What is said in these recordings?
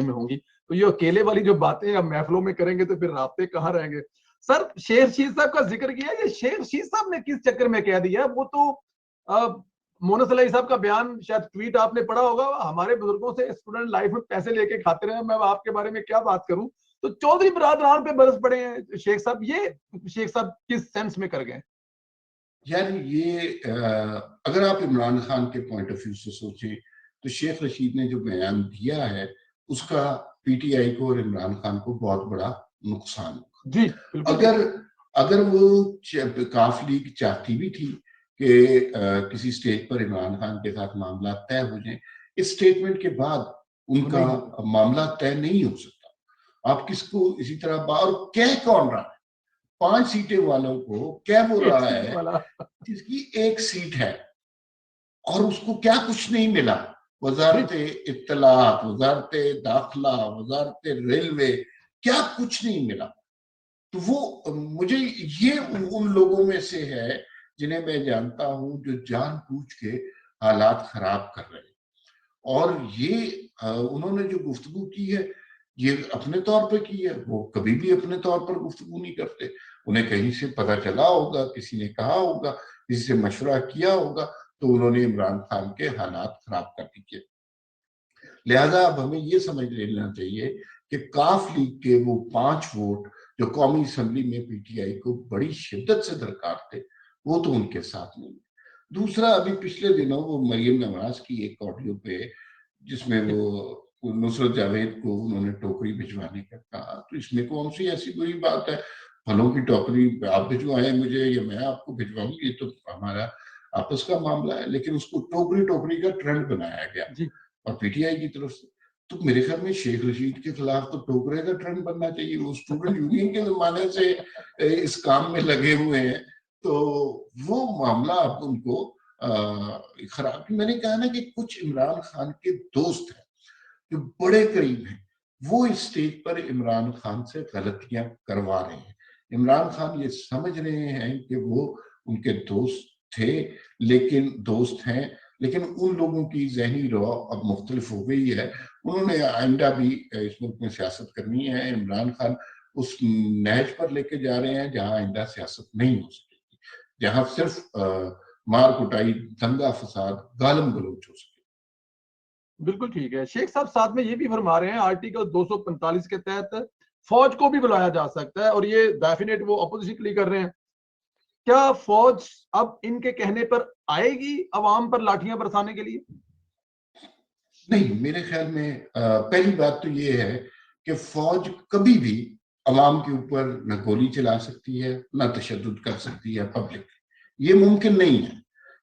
میں ہوں گی. تو یہ اکیلے والی جو باتیں اب محفلوں میں کریں گے تو پھر رابطے کہاں رہیں گے. سر شیخ رشید صاحب کا ذکر کیا, یہ شیخ رشید صاحب نے کس چکر میں کہہ دیا, وہ تو مونس علیہ صاحب کا بیان شاید ٹویٹ آپ نے پڑھا ہوگا, ہمارے بزرگوں سے اسٹوڈنٹ لائف میں پیسے لے کے کھاتے رہے, میں آپ کے بارے میں کیا بات کروں. تو چودھری برادران پہ برس پڑے ہیں شیخ صاحب, یہ شیخ صاحب کس سینس میں کر گئے؟ یعنی یہ اگر آپ عمران خان کے پوائنٹ آف ویو سے سوچیں تو شیخ رشید نے جو بیان دیا ہے اس کا پی ٹی آئی کو اور عمران خان کو بہت بڑا نقصان ہوگا. جی بالکل. اگر وہ کاف لیگ چاہتی بھی تھی کہ کسی سٹیج پر عمران خان کے ساتھ معاملات طے ہو جائیں, اس سٹیٹمنٹ کے بعد ان کا معاملہ طے نہیں ہو سکتا. آپ کس کو اسی طرح اور کہہ کون رہا ہے, 5 سیٹیں والوں کو کہہ وہ رہا ہے جس کی 1 سیٹ ہے اور اس کو کیا کچھ نہیں ملا. وزارت اطلاعات, وزارت داخلہ, وزارت ریلوے, کیا کچھ نہیں ملا. تو وہ مجھے یہ ان لوگوں میں سے ہے جنہیں میں جانتا ہوں جو جان بوجھ کے حالات خراب کر رہے ہیں. اور یہ انہوں نے جو گفتگو کی ہے یہ اپنے طور پہ کی ہے, وہ کبھی بھی اپنے طور پر گفتگو نہیں کرتے. انہیں کہیں سے پتہ چلا ہوگا, کسی نے کہا ہوگا, کسی سے مشورہ کیا ہوگا, تو انہوں نے عمران خان کے حالات خراب کر دیے. لہذا اب ہمیں یہ سمجھ لینا چاہیے کہ کاف لیگ کے وہ 5 ووٹ جو قومی اسمبلی میں پی ٹی آئی کو بڑی شدت سے درکار تھے وہ تو ان کے ساتھ نہیں. دوسرا, ابھی پچھلے دنوں وہ مریم نواز کی ایک آڈیو پہ جس میں وہ نصرت جاوید کو انہوں نے ٹوکری بھجوانے کا کہا, تو اس میں کون سی ایسی کوئی بات ہے, پھلوں کی ٹوکری آپ بھجوائیں مجھے یا میں آپ کو بھجواؤں, یہ تو ہمارا آپس کا معاملہ ہے. لیکن اس کو ٹوکری کا ٹرینڈ بنایا گیا اور پی ٹی آئی کی طرف سے. تو میرے خیال میں شیخ رشید کے خلاف تو ٹوکرے کا ٹرینڈ بننا چاہیے. وہ اسٹوڈنٹ یونین کے زمانے سے اس کام میں لگے ہوئے ہیں, تو وہ معاملہ اب ان کو خراب. میں نے کہا نا کہ کچھ عمران خان کے دوست ہیں جو بڑے قریب ہیں, وہ اس سٹیج پر عمران خان سے غلطیاں کروا رہے ہیں. عمران خان یہ سمجھ رہے ہیں کہ وہ ان کے دوست تھے, لیکن دوست ہیں, لیکن ان لوگوں کی ذہنی رو اب مختلف ہو گئی ہے. انہوں نے آئندہ بھی اس ملک میں سیاست کرنی ہے. عمران خان اس نہج پر لے کے جا رہے ہیں جہاں آئندہ سیاست نہیں ہو سکے گی, جہاں صرف مار کٹائی, دنگا فساد, گالم گلوچ ہو سکے. بالکل ٹھیک ہے. شیخ صاحب ساتھ میں یہ بھی فرما رہے ہیں آرٹیکل 245 کے تحت فوج کو بھی بلایا جا سکتا ہے, اور یہ ڈیفینیٹ وہ اپوزیشن کے لیے کر رہے ہیں. کیا فوج اب ان کے کہنے پر آئے گی عوام پر لاٹھیاں برسانے کے لیے؟ نہیں, میرے خیال میں پہلی بات تو یہ ہے کہ فوج کبھی بھی عوام کے اوپر نہ گولی چلا سکتی ہے نہ تشدد کر سکتی ہے پبلک. یہ ممکن نہیں ہے,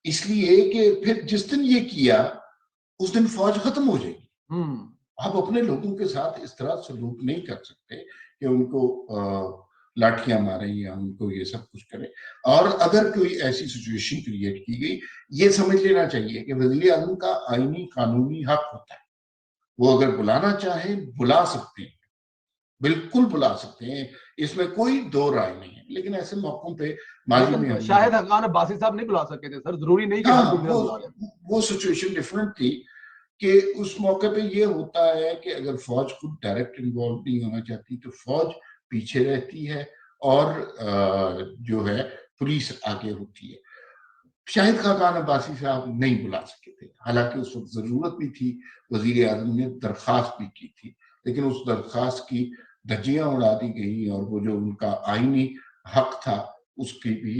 اس لیے کہ پھر جس دن یہ کیا اس دن فوج ختم ہو جائے گی. آپ اپنے لوگوں کے ساتھ اس طرح سلوک نہیں کر سکتے کہ ان کو لاٹھیاں ماریں یا ان کو یہ سب کچھ کریں. اور اگر کوئی ایسی سچویشن کریٹ کی گئی, یہ سمجھ لینا چاہیے کہ وزیر اعظم کا آئینی قانونی حق ہوتا ہے, وہ اگر بلانا چاہیں بلا سکتے ہیں, بالکل بلا سکتے ہیں, اس میں کوئی دو رائے نہیں ہے. لیکن ایسے موقعوں پہ ماضی میں شاہد حقان عباسی صاحب نہیں بلا سکے تھے سر, ضروری نہیں کہ ہر کوئی بلا لے. وہ سچویشن ڈیفرنٹ تھی کہ اس موقع پہ یہ ہوتا ہے کہ اگر فوج خود ڈائریکٹ انوالو نہیں ہونا چاہتی تو فوج پیچھے رہتی ہے اور جو ہے پولیس آگے ہوتی ہے. شاہد خاقان عباسی صاحب نہیں بلا سکے تھے, حالانکہ اس وقت ضرورت بھی تھی, وزیر اعظم نے درخواست بھی کی تھی, لیکن اس درخواست کی دھجیاں اڑا دی گئیں اور وہ جو ان کا آئینی حق تھا اس کی بھی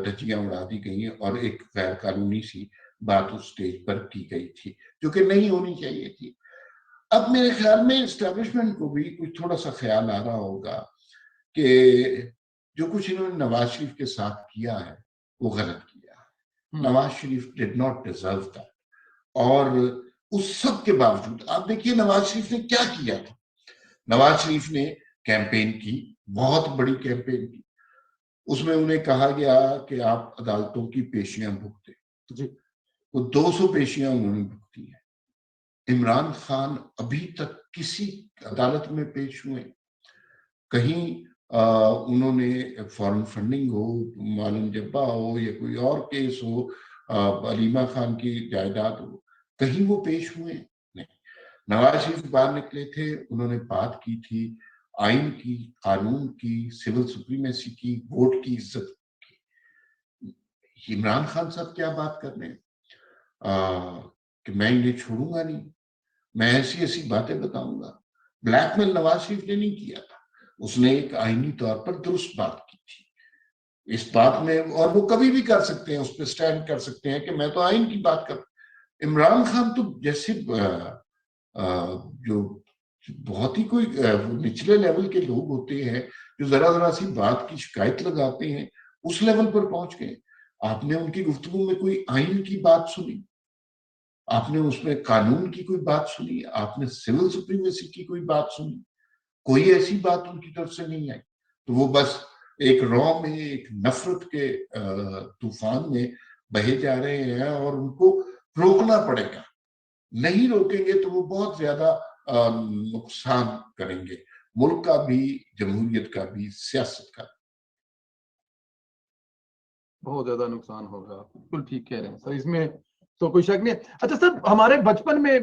دھجیاں اڑا دی گئیں اور ایک غیر قانونی سی بات اس سٹیج پر کی گئی تھی جو کہ نہیں ہونی چاہیے تھی. اب میرے خیال میں اسٹیبلشمنٹ کو بھی کچھ تھوڑا سا خیال آ رہا ہوگا کہ جو کچھ انہوں نے نواز شریف کے ساتھ کیا ہے وہ غلط کیا ہے. Nawaz Sharif did not deserve that. اور اس سب کے باوجود آپ دیکھیے نواز شریف نے کیا کیا تھا. نواز شریف نے کیمپین کی, بہت بڑی کیمپین کی. اس میں انہیں کہا گیا کہ آپ عدالتوں کی پیشیاں بھگتے, وہ 200 پیشیاں انہوں نے بھگتی ہیں. عمران خان ابھی تک کسی عدالت میں پیش ہوئے, کہیں انہوں نے فارن فنڈنگ ہو, معلوم جبہ ہو یا کوئی اور کیس ہو, علیمہ خان کی جائیداد ہو, کہیں وہ پیش ہوئے نہیں. نواز شریف باہر نکلے تھے, انہوں نے بات کی تھی آئین کی, قانون کی, سول سپریمیسی کی, ووٹ کی عزت کی. عمران خان صاحب کیا بات کر رہے ہیں کہ میں انہیں چھوڑوں گا نہیں, میں ایسی ایسی باتیں بتاؤں گا. بلیک میل نواز شریف نے نہیں کیا تھا, اس نے ایک آئینی طور پر درست بات کی تھی اس بات میں, اور وہ کبھی بھی کر سکتے ہیں, اس پہ سٹینڈ کر سکتے ہیں کہ میں تو آئین کی بات کر. عمران خان تو جیسے جو بہت ہی کوئی نچلے لیول کے لوگ ہوتے ہیں جو ذرا سی بات کی شکایت لگاتے ہیں, اس لیول پر پہنچ گئے. آپ نے ان کی گفتگو میں کوئی آئین کی بات سنی, آپ نے اس میں قانون کی کوئی بات سنی, آپ نے سول سپریمیسی کی کوئی بات سنی؟ کوئی ایسی بات ان کی طرف سے نہیں آئی. تو وہ بس ایک رو میں, ایک نفرت کے طوفان میں بہے جا رہے ہیں, اور ان کو روکنا پڑے گا. نہیں روکیں گے تو وہ بہت زیادہ نقصان کریں گے, ملک کا بھی, جمہوریت کا بھی, سیاست کا بھی. بہت زیادہ نقصان ہوگا, بالکل ٹھیک کہہ رہے ہیں سر, اس میں تو کوئی شک نہیں. اچھا سر, ہمارے بچپن میں